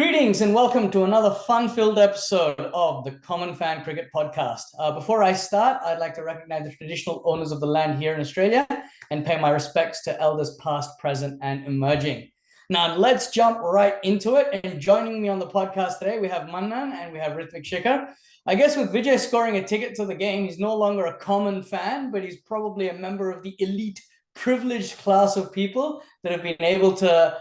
Greetings and welcome to another fun-filled episode of the Common Fan Cricket Podcast. Before I start, I'd like to recognize the traditional owners of the land here in Australia and pay my respects to elders past, present, and emerging. Now, let's jump right into it. And joining me on the podcast today, we have Manan and we have Ritvik Shekhar. I guess with Vijay scoring a ticket to the game, he's no longer a common fan, but he's probably a member of the elite privileged class of people that have been able to,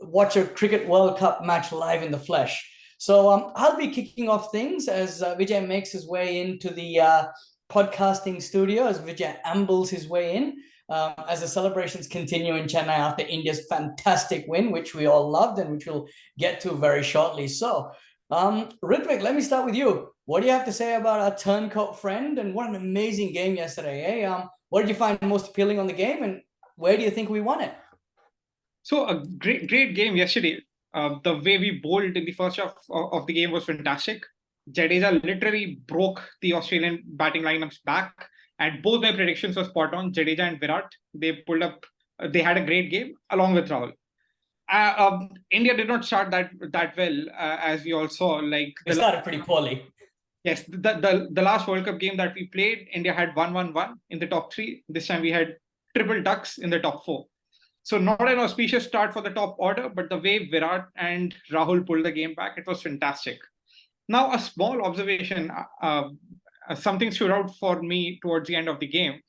watch a Cricket World Cup match live in the flesh. So I'll be kicking off things as Vijay makes his way into the podcasting studio, as Vijay ambles his way in, as the celebrations continue in Chennai after India's fantastic win, which we all loved and which we'll get to very shortly. So, Ritvik, let me start with you. What do you have to say about our turncoat friend? And what an amazing game yesterday, eh? What did you find most appealing on the game, and where do you think we won it? So a great game yesterday. The way we bowled in the first half of the game was fantastic. Jadeja literally broke the Australian batting lineup's back, and both my predictions were spot on. Jadeja and Virat, they pulled up. They had a great game along with Rahul. India did not start that well, as we all saw. They started pretty poorly. Yes, the last World Cup game that we played, India had 1-1-1 in the top three. This time we had triple ducks in the top four. So not an auspicious start for the top order, but the way Virat and Rahul pulled the game back, it was fantastic. Now, a small observation, something stood out for me towards the end of the game.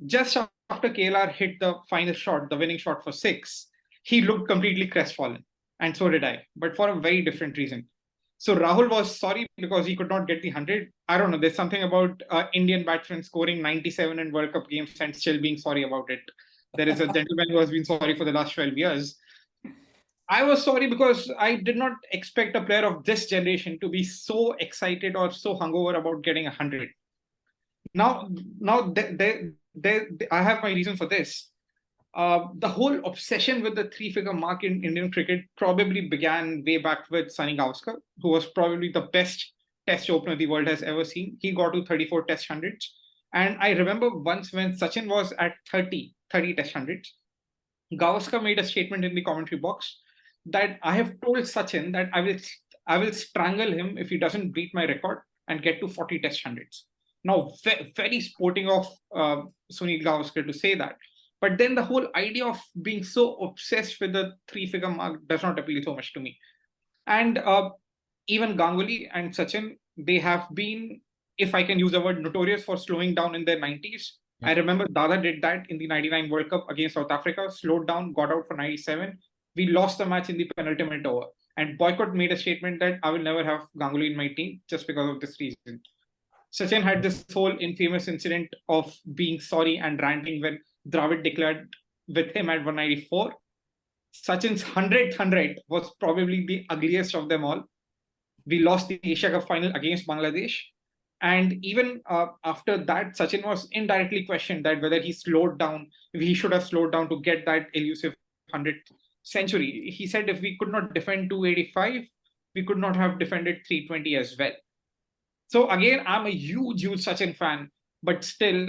Just after KLR hit the final shot, the winning shot for 6, he looked completely crestfallen. And so did I, but for a very different reason. So Rahul was sorry because he could not get the 100. I don't know. There's something about Indian batsmen scoring 97 in World Cup games and still being sorry about it. There is a gentleman who has been sorry for the last 12 years. I was sorry because I did not expect a player of this generation to be so excited or so hungover about getting 100. Now, I have my reason for this. The whole obsession with the three-figure mark in Indian cricket probably began way back with Sunil Gavaskar, who was probably the best test opener the world has ever seen. He got to 34 test hundreds. And I remember once when Sachin was at 30 test hundreds, Gavaskar made a statement in the commentary box that I have told Sachin that I will strangle him if he doesn't beat my record and get to 40 test hundreds. Now, very sporting of Sunil Gavaskar to say that. But then the whole idea of being so obsessed with the three-figure mark does not appeal so much to me. And even Ganguly and Sachin, they have been, if I can use the word, notorious for slowing down in their 90s. I remember Dada did that in the 99 World Cup against South Africa, slowed down, got out for 97. We lost the match in the penultimate over. And Boycott made a statement that I will never have Ganguly in my team just because of this reason. Sachin had this whole infamous incident of being sorry and ranting when Dravid declared with him at 194. Sachin's 100th was probably the ugliest of them all. We lost the Asia Cup final against Bangladesh. And even after that, Sachin was indirectly questioned that whether he slowed down, if he should have slowed down to get that elusive 100th century. He said if we could not defend 285, we could not have defended 320 as well. So again, I'm a huge Sachin fan, but still,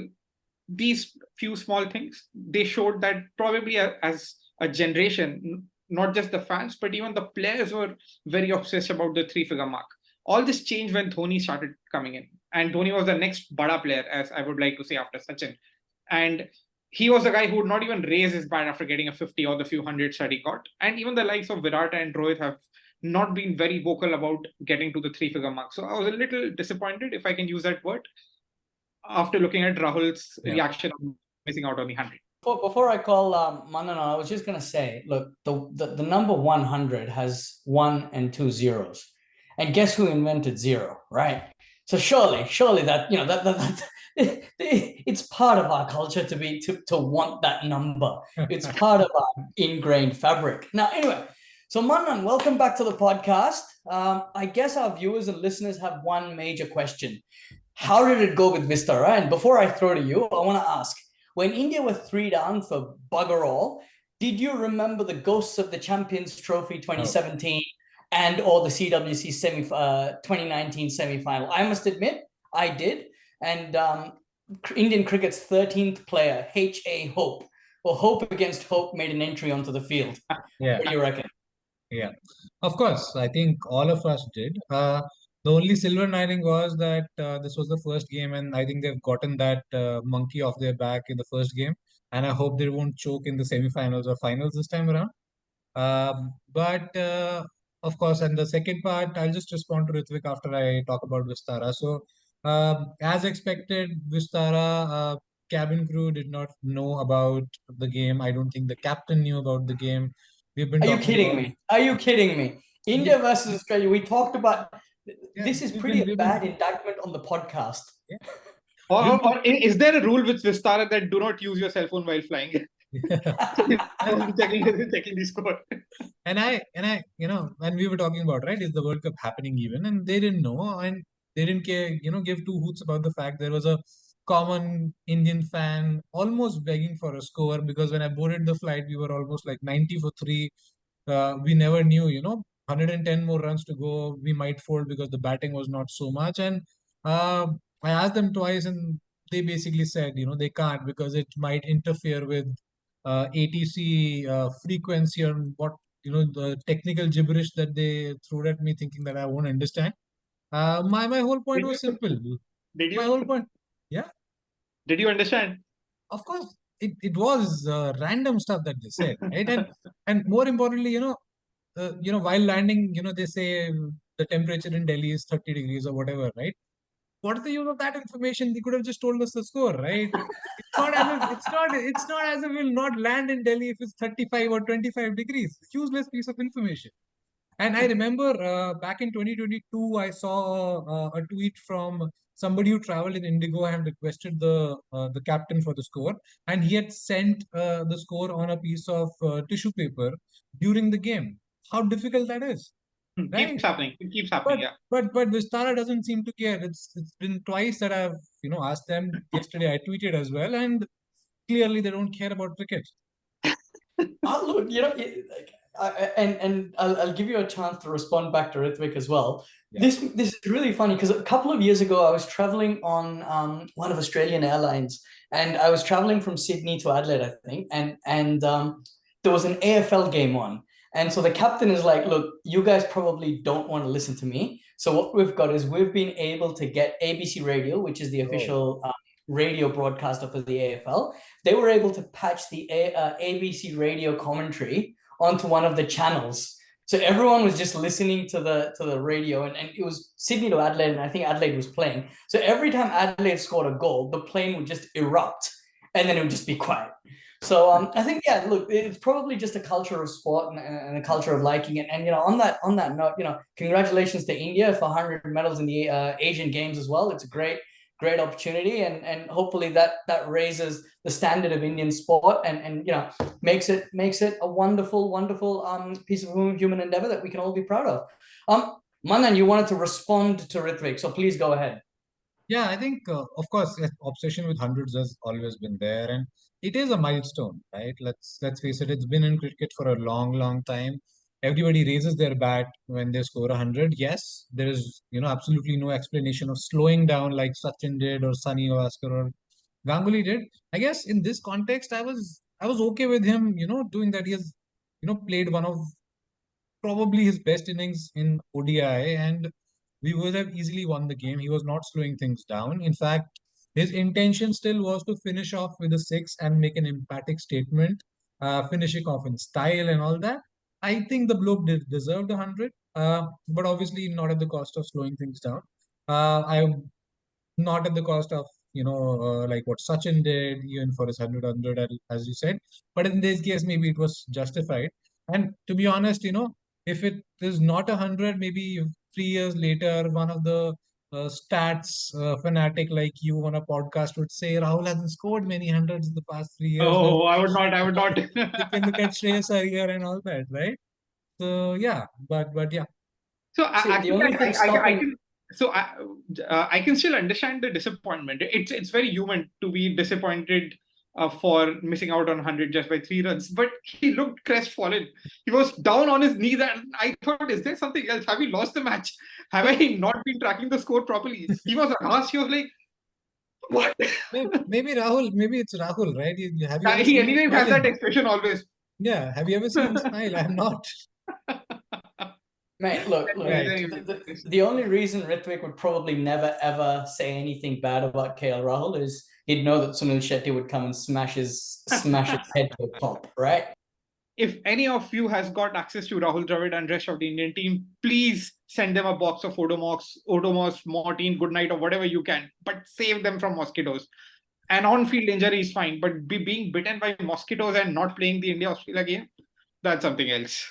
these few small things, they showed that probably as a generation, not just the fans, but even the players were very obsessed about the three-figure mark. All this changed when Dhoni started coming in. And Dhoni was the next Bada player, as I would like to say, after Sachin. And he was the guy who would not even raise his bat after getting a 50 or the few hundreds that he got. And even the likes of Virat and Rohit have not been very vocal about getting to the three-figure mark. So I was a little disappointed, if I can use that word, after looking at Rahul's reaction of missing out on the 100. Before I call Manan, I was just going to say, look, the number 100 has 1 and 2 zeros. And guess who invented 0, right? So surely that it's part of our culture to want that number. It's part of our ingrained fabric. Now, anyway, so Manan, welcome back to the podcast. I guess our viewers and listeners have one major question. How did it go with Vistara? And before I throw to you, I want to ask, when India were 3 down for bugger all, did you remember the ghosts of the Champions Trophy 2017 and or the CWC 2019 semi-final? I must admit, I did. And Indian cricket's 13th player, H.A. Hope, or Hope against Hope, made an entry onto the field. Yeah. What do you reckon? Yeah, of course. I think all of us did. The only silver lining was that this was the first game, and I think they've gotten that monkey off their back in the first game. And I hope they won't choke in the semifinals or finals this time around. But of course, and the second part, I'll just respond to Ritvik after I talk about Vistara. So, as expected, Vistara cabin crew did not know about the game. I don't think the captain knew about the game. We've been Are you talking kidding about me? Are you kidding me? yeah, India versus Australia. We talked about yeah, this is we've pretty been bad indictment on the podcast. yeah, Or, we've or, been or is there a rule with Vistara that do not use your cell phone while flying? checking the score. and I, when we were talking about, right, is the World Cup happening even? And they didn't know, and they didn't care, give two hoots about the fact there was a common Indian fan almost begging for a score because when I boarded the flight, we were almost like 90 for three. We never knew, 110 more runs to go. We might fold because the batting was not so much. And uh, I asked them twice, and they basically said, they can't because it might interfere with ATC frequency and what the technical gibberish that they threw at me, thinking that I won't understand. My whole point Did was simple. you? Did My you? whole point, yeah, Did you understand? of course, it was random stuff that they said, right? And more importantly, while landing, they say the temperature in Delhi is 30 degrees or whatever, right? What is the use of that information? They could have just told us the score, right? It's not as if we'll not land in Delhi if it's 35 or 25 degrees. Useless piece of information. And I remember back in 2022, I saw a tweet from somebody who traveled in Indigo and requested the captain for the score, and he had sent the score on a piece of tissue paper during the game. How difficult that is, right? Keeps happening. It keeps happening. But Yeah. but Vistara doesn't seem to care. It's been twice that I've asked them. Yesterday I tweeted as well, and clearly they don't care about cricket. Look, and I'll give you a chance to respond back to Ritvik as well. Yeah. This is really funny because a couple of years ago I was traveling on one of Australian airlines, and I was traveling from Sydney to Adelaide, I think, and there was an AFL game on, and so the captain is like, "Look, you guys probably don't want to listen to me. So what we've got is we've been able to get ABC Radio, which is the official radio broadcaster for the AFL. They were able to patch the ABC radio commentary onto one of the channels. So everyone was just listening to the radio, and it was Sydney to Adelaide, and I think Adelaide was playing. So every time Adelaide scored a goal, the plane would just erupt, and then it would just be quiet. So I think, yeah, look, it's probably just a culture of sport and a culture of liking it. And on that note, congratulations to India for 100 medals in the Asian Games as well. It's a great opportunity, and hopefully that raises the standard of Indian sport and makes it a wonderful piece of human endeavor that we can all be proud of. Manan, you wanted to respond to Ritvik, so please go ahead. Yeah, I think, of course, obsession with hundreds has always been there, and it is a milestone, right? Let's face it, it's been in cricket for a long, long time. Everybody raises their bat when they score 100. Yes, there is, absolutely no explanation of slowing down like Sachin did or Sunil Gavaskar or Ganguly did. I guess in this context, I was okay with him, doing that. He has, played one of probably his best innings in ODI, and we would have easily won the game. He was not slowing things down. In fact, his intention still was to finish off with a six and make an emphatic statement, finishing off in style and all that. I think the bloke did deserve the 100, but obviously not at the cost of slowing things down. I not at the cost of like what Sachin did, even for his 100, as you said. But in this case, maybe it was justified. And to be honest, if it is not 100, maybe 3 years later, one of the stats fanatic like you on a podcast would say Rahul hasn't scored many hundreds in the past 3 years. Oh, I would not. I would not. You can look at Shreyas Iyer and all that, right? So yeah, but yeah. So See, the actually, only thing I stopping can. So I can still understand the disappointment. It's very human to be disappointed for missing out on 100 just by 3 runs. But he looked crestfallen. He was down on his knees, and I thought, is there something else? Have we lost the match? Have I not been tracking the score properly? He was aghast. He was like, what? Maybe Rahul, maybe it's Rahul, right? Have you ever He seen him anyway has that smiling? expression always. Yeah, have you ever seen him smile? I have not. Mate, look, Right. the only reason Ritvik would probably never ever say anything bad about KL Rahul is he'd know that Sunil Shetty would come and smash his head to a pulp, right? If any of you has got access to Rahul Dravid and rest of the Indian team, please send them a box of Odomos, Mortein, Goodnight, or whatever you can, but save them from mosquitoes. An on-field injury is fine, but being bitten by mosquitoes and not playing the India-Australia game, that's something else.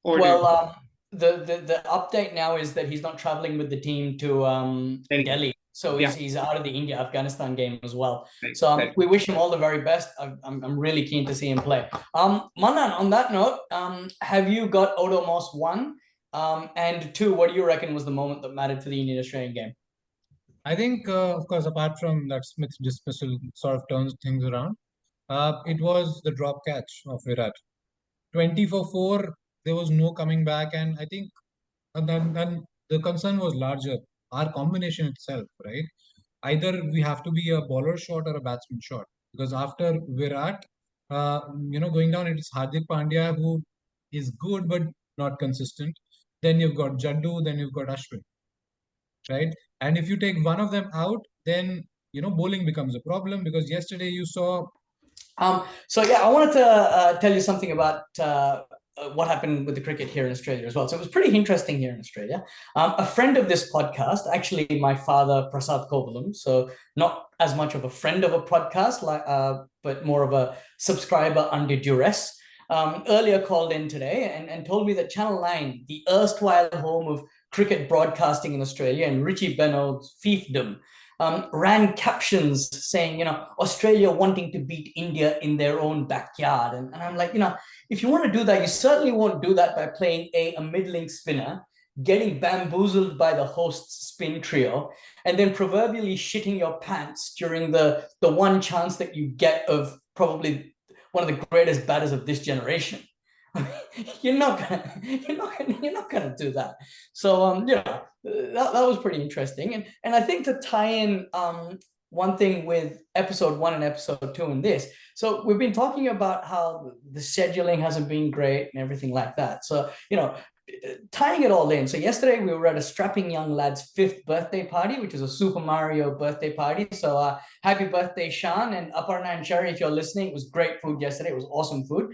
Well, the update now is that he's not traveling with the team to Delhi. So he's out of the India-Afghanistan game as well. So we wish him all the very best. I'm really keen to see him play. Manan, on that note, have you got Odomos 1? And 2, what do you reckon was the moment that mattered to the Indian-Australian game? I think, of course, apart from that Smith's dismissal sort of turns things around, it was the drop catch of Virat. 20 for 4, there was no coming back. And I think and then the concern was larger. Our combination itself, right? Either we have to be a bowler shot or a batsman shot. Because after Virat, going down, it's Hardik Pandya who is good but not consistent. Then you've got Jaddu, then you've got Ashwin, right? And if you take one of them out, then bowling becomes a problem because yesterday you saw. So yeah, I wanted to tell you something about what happened with the cricket here in Australia as well. So it was pretty interesting here in Australia. A friend of this podcast, actually my father, Prasad Kovalam, so not as much of a friend of a podcast, but more of a subscriber under duress, earlier called in today and told me that Channel 9, the erstwhile home of cricket broadcasting in Australia and Richie Benaud's fiefdom, ran captions saying, Australia wanting to beat India in their own backyard. And I'm like, if you want to do that, you certainly won't do that by playing a middling spinner, getting bamboozled by the host's spin trio, and then proverbially shitting your pants during the one chance that you get of probably one of the greatest batters of this generation. You're not gonna do that. So that was pretty interesting. And I think to tie in one thing with episode 1 and episode 2 in this. So we've been talking about how the scheduling hasn't been great and everything like that. So, tying it all in. So yesterday we were at a strapping young lad's 5th birthday party, which was a Super Mario birthday party. So happy birthday, Sean and Aparna and Sherry, if you're listening. It was great food yesterday. It was awesome food.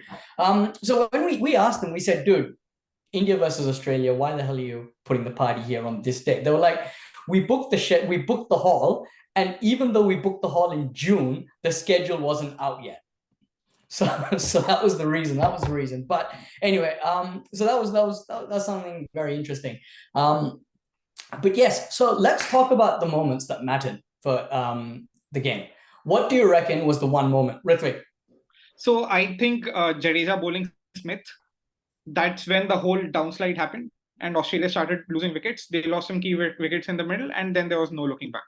So when we asked them, we said, dude, India versus Australia, why the hell are you putting the party here on this day? They were like, we booked the hall. And even though we booked the hall in June, the schedule wasn't out yet. So that was the reason. But anyway, so that's something very interesting. But yes, so let's talk about the moments that mattered for the game. What do you reckon was the one moment, Ritvik? So I think Jadeja bowling Smith. That's when the whole downslide happened, and Australia started losing wickets. They lost some key wickets in the middle, and then there was no looking back.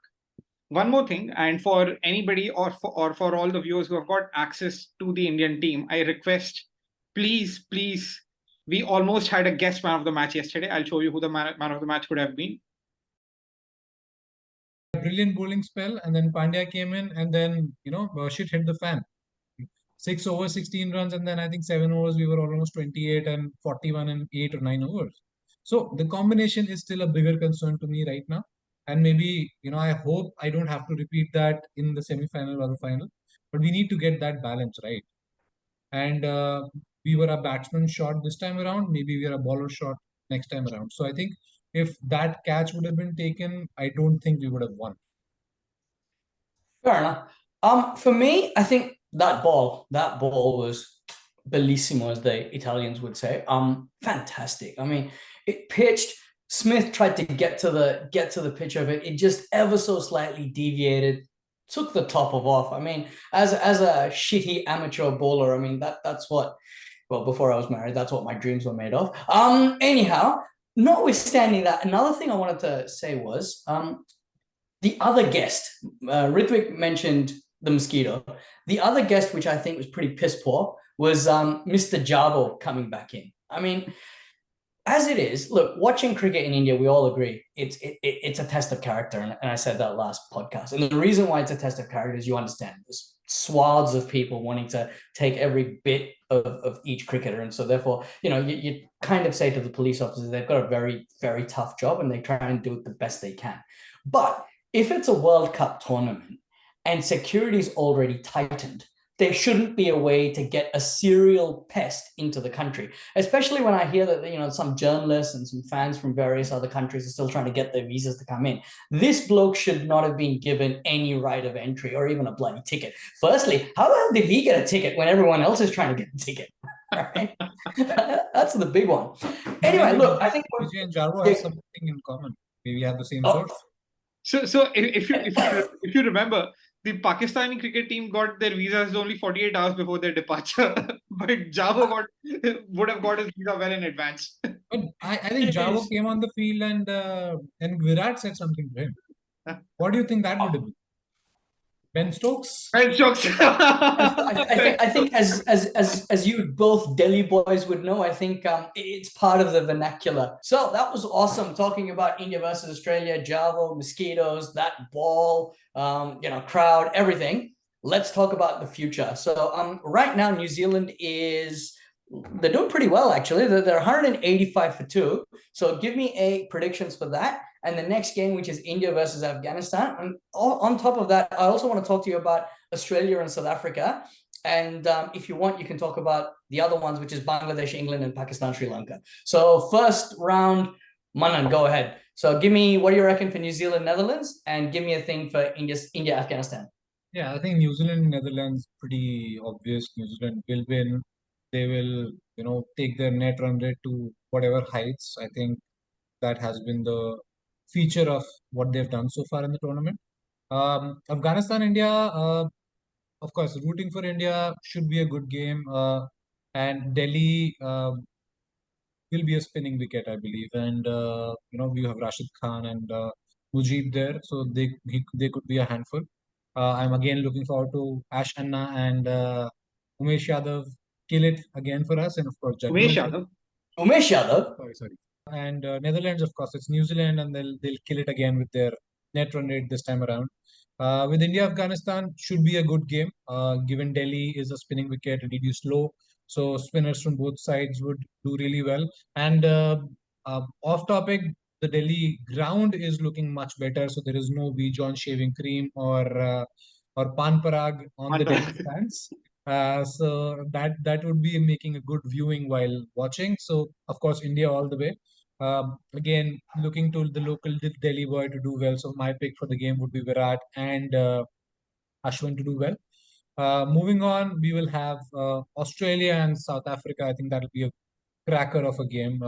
One more thing, and for anybody or for all the viewers who have got access to the Indian team, I request, please, we almost had a guest man of the match yesterday. I'll show you who the man of the match could have been. Brilliant bowling spell, and then Pandya came in, and then, shit hit the fan. 6 overs, 16 runs, and then I think 7 overs, we were almost 28 and 41 in 8 or 9 overs. So the combination is still a bigger concern to me right now. And maybe, I hope I don't have to repeat that in the semi-final or the final. But we need to get that balance right. And we were a batsman shot this time around. Maybe we are a bowler shot next time around. So I think if that catch would have been taken, I don't think we would have won. Fair enough. For me, I think that ball was bellissimo, as the Italians would say. Fantastic. I mean, it pitched. Smith tried to get to the pitch of it. It just ever so slightly deviated, took the top off. I mean, as a shitty amateur bowler, I mean that's what. Well, before I was married, that's what my dreams were made of. Anyhow, notwithstanding that, another thing I wanted to say was the other guest. Ritvik mentioned the mosquito. The other guest, which I think was pretty piss poor, was Mr. Jabo coming back in. I mean, as it is, look, watching cricket in India, we all agree it's a test of character, and I said that last podcast. And the reason why it's a test of character is you understand there's swaths of people wanting to take every bit of each cricketer, and so therefore, you kind of say to the police officers they've got a very, very tough job, and they try and do it the best they can. But if it's a World Cup tournament and security is already tightened, there shouldn't be a way to get a serial pest into the country, especially when I hear that, some journalists and some fans from various other countries are still trying to get their visas to come in. This bloke should not have been given any right of entry or even a bloody ticket. Firstly, how the hell did he get a ticket when everyone else is trying to get a ticket? Right? That's the big one. Anyway, look, I think Vijay and Jarvo have something in common. Maybe have the same source. So if you remember, the Pakistani cricket team got their visas only 48 hours before their departure, but Javo would have got his visa well in advance. But I think Javo came on the field and Virat said something to him. What do you think that would have been? Ben Stokes? Ben Stokes. I think as you both Delhi boys would know, I think it's part of the vernacular. So that was awesome, talking about India versus Australia, Javo, Mosquitoes, that ball, crowd, everything. Let's talk about the future. So right now, New Zealand they're doing pretty well, actually. They're 185 for 2. So give me predictions for that. And the next game, which is India versus Afghanistan. And on top of that, I also want to talk to you about Australia and South Africa. And if you want, you can talk about the other ones, which is Bangladesh, England, and Pakistan, Sri Lanka. So first round, Manan, go ahead. So give me, what do you reckon for New Zealand, Netherlands? And give me a thing for India, Afghanistan. Yeah, I think New Zealand, Netherlands, pretty obvious. New Zealand will win. They will, take their net run rate to whatever heights. I think that has been the feature of what they've done so far in the tournament. Afghanistan, India, of course, rooting for India should be a good game. And Delhi will be a spinning wicket, I believe. And, we have Rashid Khan and Mujib there, so they could be a handful. I'm again looking forward to Ash Anna and Umesh Yadav kill it again for us. And of course, Umesh Yadav. Umesh Yadav? Sorry. And Netherlands, of course, it's New Zealand, and they'll kill it again with their net run rate this time around. With India, Afghanistan should be a good game. Given Delhi is a spinning wicket, it will be slow, so spinners from both sides would do really well. And off topic, the Delhi ground is looking much better, so there is no Vijon shaving cream or pan parag on the Delhi stands. So that would be making a good viewing while watching. So of course, India all the way. Again, looking to the local Delhi boy to do well. So my pick for the game would be Virat and Ashwin to do well. Moving on, we will have Australia and South Africa. I think that'll be a cracker of a game.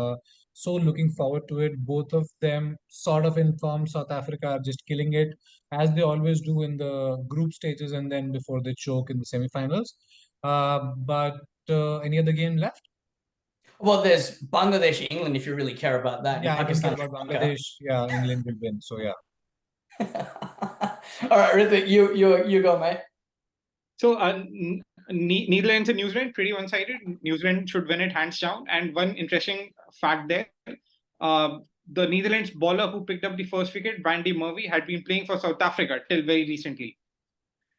So looking forward to it. Both of them sort of in form. South Africa are just killing it, as they always do in the group stages and then before they choke in the semifinals. But any other game left? Well, there's Bangladesh, England, if you really care about that. Yeah, Pakistan, about Bangladesh. Yeah, England will win. So yeah. All right, Ritvik, you go, mate. So Netherlands and New Zealand, pretty one-sided. New Zealand should win it hands down. And one interesting fact there, the Netherlands bowler who picked up the first wicket, Brandy Murphy, had been playing for South Africa till very recently.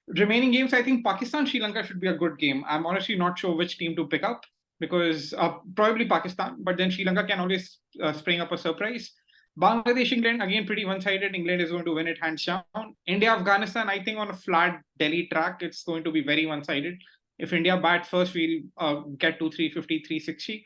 Remaining games, I think Pakistan, Sri Lanka should be a good game. I'm honestly not sure which team to pick up, because probably Pakistan, but then Sri Lanka can always spring up a surprise. Bangladesh, England, again, pretty one-sided. England is going to win it hands down. India, Afghanistan, I think on a flat Delhi track, it's going to be very one-sided. If India bats first, we'll get to 350, 360.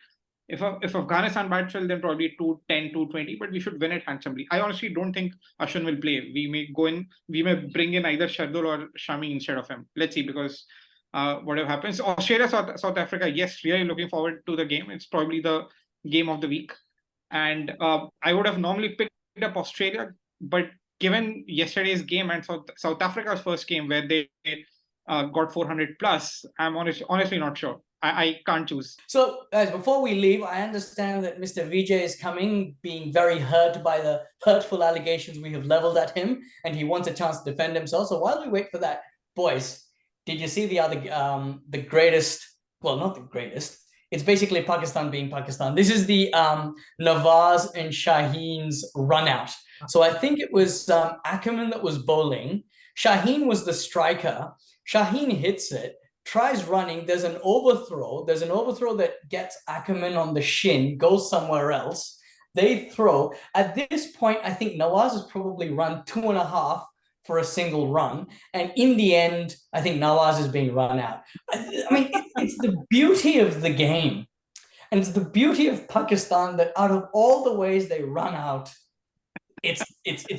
If Afghanistan bats well, then probably 210, 220, but we should win it handsomely. I honestly don't think Ashwin will play. We may bring in either Shardul or Shami instead of him. Let's see, because whatever happens. Australia, South Africa, yes, really looking forward to the game. It's probably the game of the week. And I would have normally picked up Australia, but given yesterday's game and South Africa's first game where they got 400 plus, I'm honestly not sure. I can't choose. So, guys, before we leave, I understand that Mr. Vijay is coming, being very hurt by the hurtful allegations we have leveled at him, and he wants a chance to defend himself. So while we wait for that, boys, did you see the other, the greatest, well, not the greatest, it's basically Pakistan being Pakistan. This is the Nawaz and Shaheen's run out. So I think it was Ackerman that was bowling. Shaheen was the striker. Shaheen hits it, tries running. There's an overthrow. There's an overthrow that gets Ackerman on the shin, goes somewhere else. They throw. At this point, I think Nawaz has probably run 2.5 for a single run. And in the end, I think Nawaz is being run out. I mean, it's the beauty of the game. And it's the beauty of Pakistan that out of all the ways they run out, it's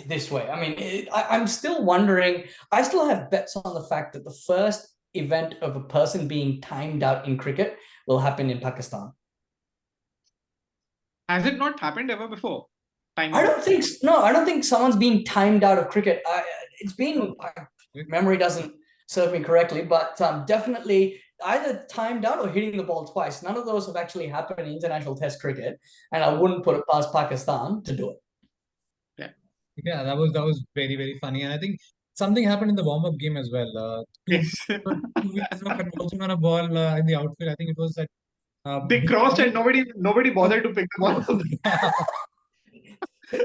this way. I mean, I'm still wondering, I still have bets on the fact that the first event of a person being timed out in cricket will happen in Pakistan. Has it not happened ever before? I don't think someone's been timed out of cricket. It's been, memory doesn't serve me correctly, but definitely either timed out or hitting the ball twice. None of those have actually happened in international test cricket, and I wouldn't put it past Pakistan to do it. Yeah, that was very, very funny. And I think something happened in the warm-up game as well. Two wickets were converging on a ball in the outfield. I think it was that they crossed and nobody bothered to pick the ball up.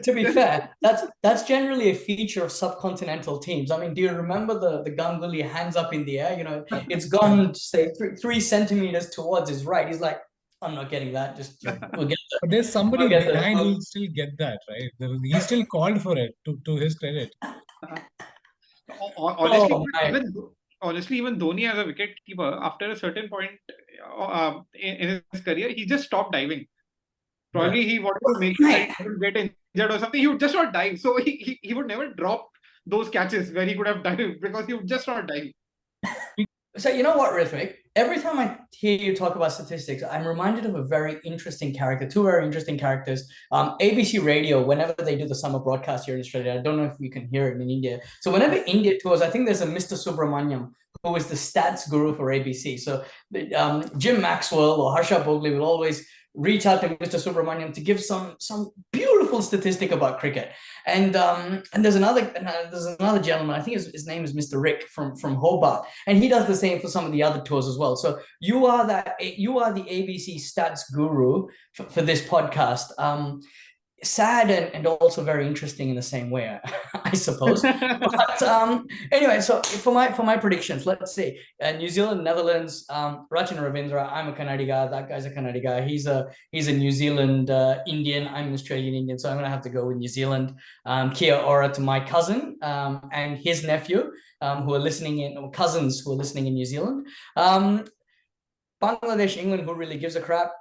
To be fair, that's generally a feature of subcontinental teams. I mean, do you remember the Ganguly hands up in the air? You know, it's gone, say, 3 centimeters towards his right. He's like, I'm not getting that. Just we'll get that. But there's somebody behind who will still get that, right? He still called for it, to his credit. Honestly, even Dhoni as a wicket keeper, after a certain point in his career, he just stopped diving. Probably he wanted to make sure he would get injured or something. He would just not dive. So he would never drop those catches where he could have dived because he would just not dive. So you know what, Ritvik? Every time I hear you talk about statistics, I'm reminded of a very interesting character, 2 very interesting characters. ABC Radio, whenever they do the summer broadcast here in Australia, I don't know if you can hear it in India. So whenever India tours, I think there's a Mr. Subramaniam who is the stats guru for ABC. So Jim Maxwell or Harsha Bhogle will always reach out to Mr. Subramaniam to give some beautiful statistic about cricket. And there's another gentleman, I think his name is Mr. Rick from Hobart, and he does the same for some of the other tours as well. So you are the ABC stats guru for this podcast. Sad and also very interesting in the same way, I suppose. But anyway, so for my predictions, let's see. New Zealand, Netherlands, Rachin Ravindra. I'm a Kannadi guy. That guy's a Kannadi guy. He's a New Zealand Indian. I'm an Australian Indian, so I'm gonna have to go with New Zealand. Kia ora to my cousin and his nephew who are listening in, or cousins who are listening in New Zealand. Bangladesh, England, who really gives a crap.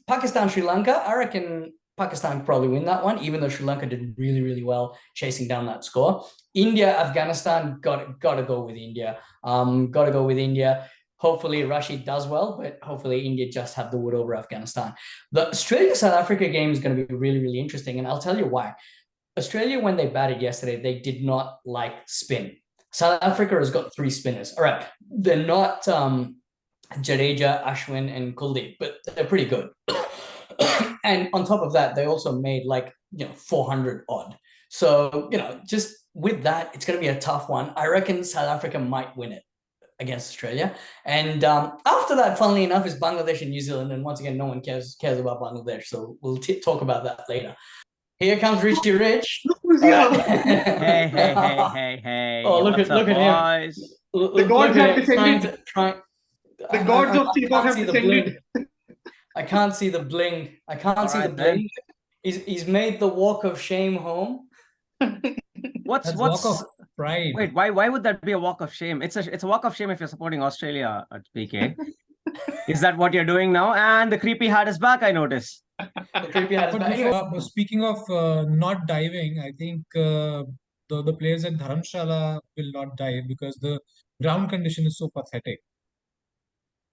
Pakistan, Sri Lanka. I reckon Pakistan probably win that one, even though Sri Lanka did really, really well chasing down that score. India, Afghanistan, gotta go with India. Gotta go with India. Hopefully Rashid does well, but hopefully India just have the wood over Afghanistan. The Australia-South Africa game is going to be really, really interesting, and I'll tell you why. Australia, when they batted yesterday, they did not like spin. South Africa has got 3 spinners. All right, they're not Jadeja, Ashwin, and Kuldeep, but they're pretty good. And on top of that, they also made 400 odd. So, just with that, it's going to be a tough one. I reckon South Africa might win it against Australia. And after that, funnily enough, is Bangladesh and New Zealand. And once again, no one cares about Bangladesh. So we'll talk about that later. Here comes Richie Rich. Hey. Oh, look at him. The gods have descended. The gods of T-Ball have descended. I can't see the bling. The bling. He's made the walk of shame home. What's walk of pride? Wait, why would that be a walk of shame? It's a walk of shame if you're supporting Australia at PK. Is that what you're doing now? And the creepy hat is back, I notice. The creepy hat is back. Speaking of not diving, I think the players at Dharamshala will not dive because the ground condition is so pathetic.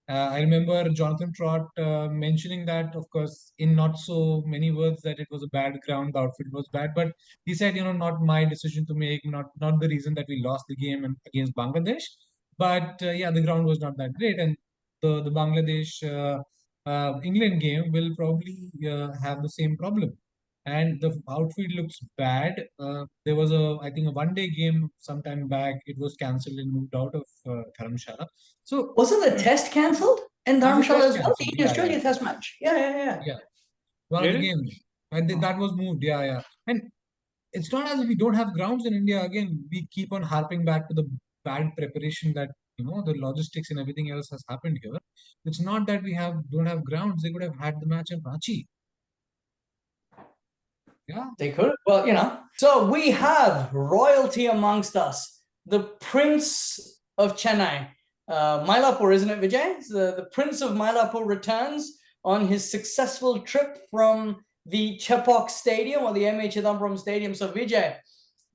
I remember Jonathan Trott mentioning that, of course, in not so many words, that it was a bad ground, the outfit was bad, but he said, not my decision to make, not the reason that we lost the game against Bangladesh, but the ground was not that great, and the Bangladesh England game will probably have the same problem. And the outfield looks bad. There was I think a one-day game sometime back. It was cancelled and moved out of Dharamshala. So wasn't the test cancelled? And Dharamshala as well, the Yeah, India-Australia test match. Yeah. One of the Really? games. And that was moved. Yeah. And it's not as if we don't have grounds in India. Again, we keep on harping back to the bad preparation that, the logistics and everything else has happened here. It's not that we don't have grounds. They could have had the match in Ranchi. Yeah. They could. Well, So we have royalty amongst us. The Prince of Chennai. Mylapore, isn't it, Vijay? The Prince of Mylapore returns on his successful trip from the Chepauk Stadium or the MA Chidambaram Stadium. So Vijay,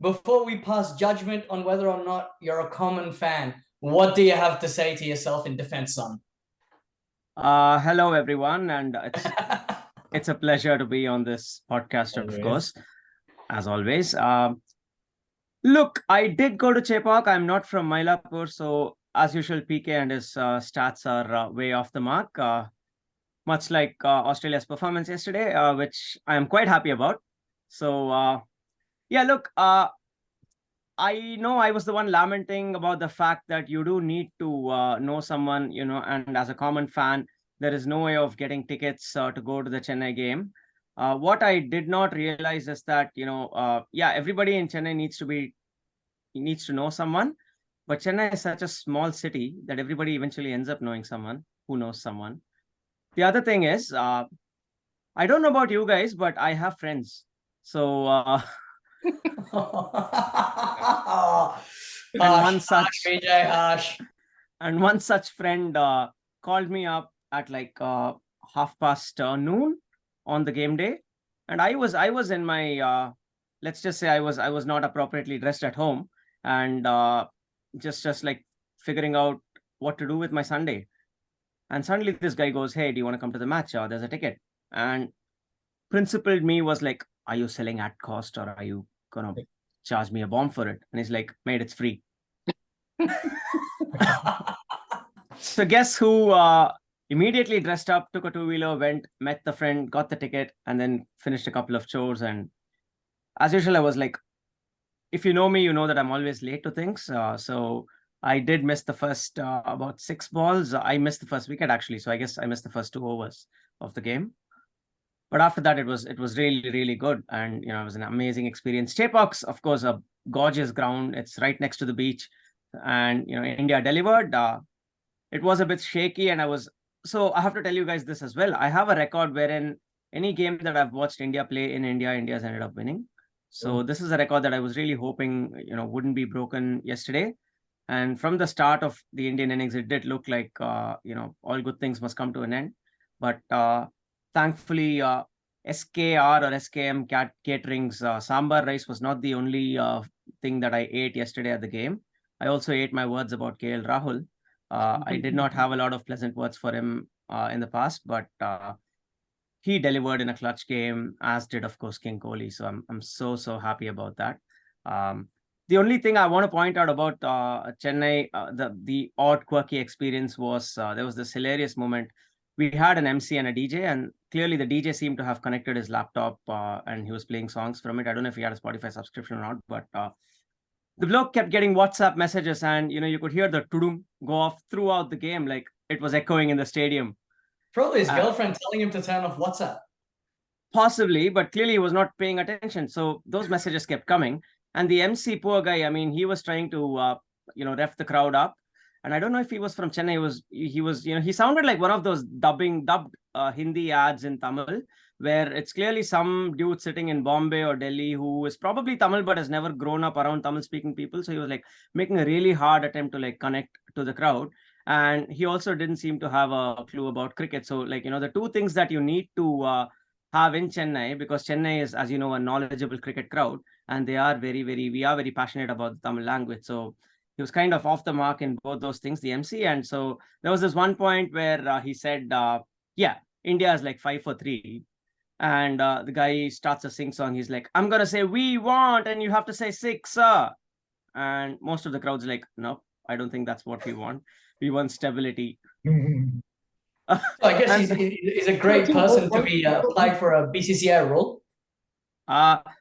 before we pass judgment on whether or not you're a common fan, what do you have to say to yourself in defense, son? Hello, everyone. And it's a pleasure to be on this podcast, of course, as always. Look, I did go to Chepauk. I'm not from Mylapore. So as usual, PK and his stats are way off the mark. Much like Australia's performance yesterday, which I am quite happy about. So, look, I know I was the one lamenting about the fact that you do need to know someone, and as a common fan, there is no way of getting tickets to go to the Chennai game. What I did not realize is that, everybody in Chennai needs to know someone, but Chennai is such a small city that everybody eventually ends up knowing someone who knows someone. The other thing is, I don't know about you guys, but I have friends. So, one such friend called me up at like 12:30 noon on the game day, and I was in my let's just say I was not appropriately dressed at home, and just like figuring out what to do with my Sunday. And suddenly this guy goes, "Hey, do you want to come to the match? There's a ticket." And principled me was like, "Are you selling at cost or are you gonna charge me a bomb for it?" And he's like, "Mate, it's free." So guess who immediately dressed up, took a two-wheeler, went, met the friend, got the ticket, and then finished a couple of chores. And as usual, I was like, if you know me, you know that I'm always late to things. So I did miss the first about 6 balls. I missed the first wicket, actually. So I guess I missed the first 2 overs of the game. But after that, it was really, really good. And, it was an amazing experience. Chepauk's, of course, a gorgeous ground. It's right next to the beach. And, India delivered. It was a bit shaky. And so I have to tell you guys this as well. I have a record wherein any game that I've watched India play in India, India's ended up winning. So this is a record that I was really hoping, wouldn't be broken yesterday. And from the start of the Indian innings, it did look like, all good things must come to an end. But thankfully, SKR or SKM Catering's sambar rice was not the only thing that I ate yesterday at the game. I also ate my words about KL Rahul. I did not have a lot of pleasant words for him in the past, but he delivered in a clutch game, as did, of course, King Kohli. So I'm so happy about that. The only thing I want to point out about Chennai, the odd quirky experience was there was this hilarious moment. We had an MC and a DJ, and clearly the DJ seemed to have connected his laptop and he was playing songs from it. I don't know if he had a Spotify subscription or not, but the bloke kept getting WhatsApp messages, and you could hear the tudum go off throughout the game, like it was echoing in the stadium. Probably his girlfriend telling him to turn off WhatsApp. Possibly, but clearly he was not paying attention. So those messages kept coming. And the MC, poor guy, I mean, he was trying to, ref the crowd up. And I don't know if he was from Chennai. He sounded like one of those dubbed Hindi ads in Tamil, where it's clearly some dude sitting in Bombay or Delhi who is probably Tamil but has never grown up around Tamil-speaking people. So he was like making a really hard attempt to like connect to the crowd. And he also didn't seem to have a clue about cricket. So like, the two things that you need to have in Chennai, because Chennai is, as you know, a knowledgeable cricket crowd, and we are very passionate about the Tamil language. So he was kind of off the mark in both those things, the MC. And so there was this one point where he said, India is like 5 for 3. And the guy starts a sing song. He's like, "I'm going to say we want, and you have to say 6, sir." And most of the crowd's like, "No, I don't think that's what we want. We want stability." I guess he's a great person to be applied for a BCCI role.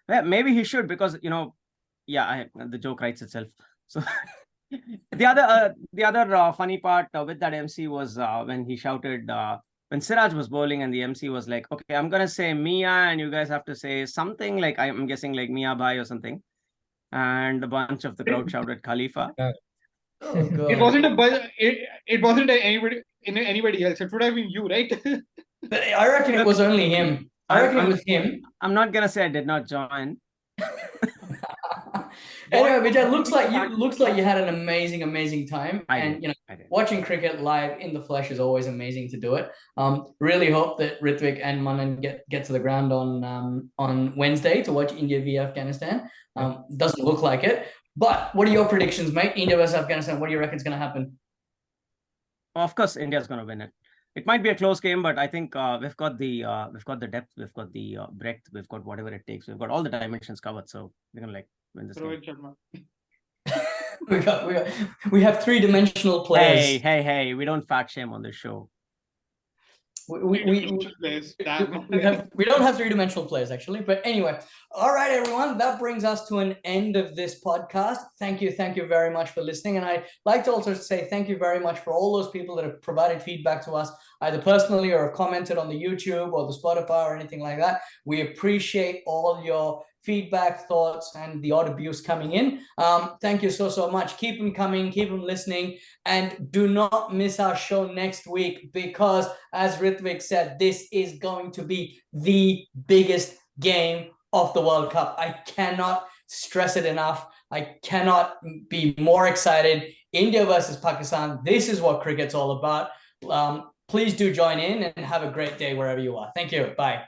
Maybe he should, because, the joke writes itself. So The other funny part with that MC was when he shouted when Siraj was bowling and the MC was like, "Okay, I'm gonna say Mia, and you guys have to say something like I'm guessing like Mia Bhai or something." And a bunch of the crowd shouted Khalifa. Oh It god. wasn't it wasn't anybody else. It would have been you, right? But I reckon it was only him. I reckon it was him. I'm not gonna say I did not join. Anyway, Vijay, looks like you had an amazing time. I And did. I did. watching cricket live in the flesh is always amazing to do it. Really hope that Ritvik and Manan get to the ground on Wednesday to watch India v Afghanistan. Doesn't look like it. But what are your predictions, mate? India versus Afghanistan. What do you reckon is going to happen? Of course, India's gonna win it. It might be a close game, but I think we've got the depth, we've got the breadth, we've got whatever it takes. We've got all the dimensions covered, so we're gonna win this game. Rohit Sharma. we have three-dimensional players. Hey, we don't fat shame on this show. We don't have three-dimensional players, actually. But anyway, all right, everyone, that brings us to an end of this podcast. Thank you very much for listening. And I'd like to also say thank you very much for all those people that have provided feedback to us, either personally or have commented on the YouTube or the Spotify or anything like that. We appreciate all your feedback, thoughts, and the odd abuse coming in. Thank you so much. Keep them coming, keep them listening, and do not miss our show next week, because as Ritvik said, this is going to be the biggest game of the World Cup. I cannot stress it enough. I cannot be more excited. India versus Pakistan. This is what cricket's all about. Please do join in and have a great day wherever you are. Thank you. Bye.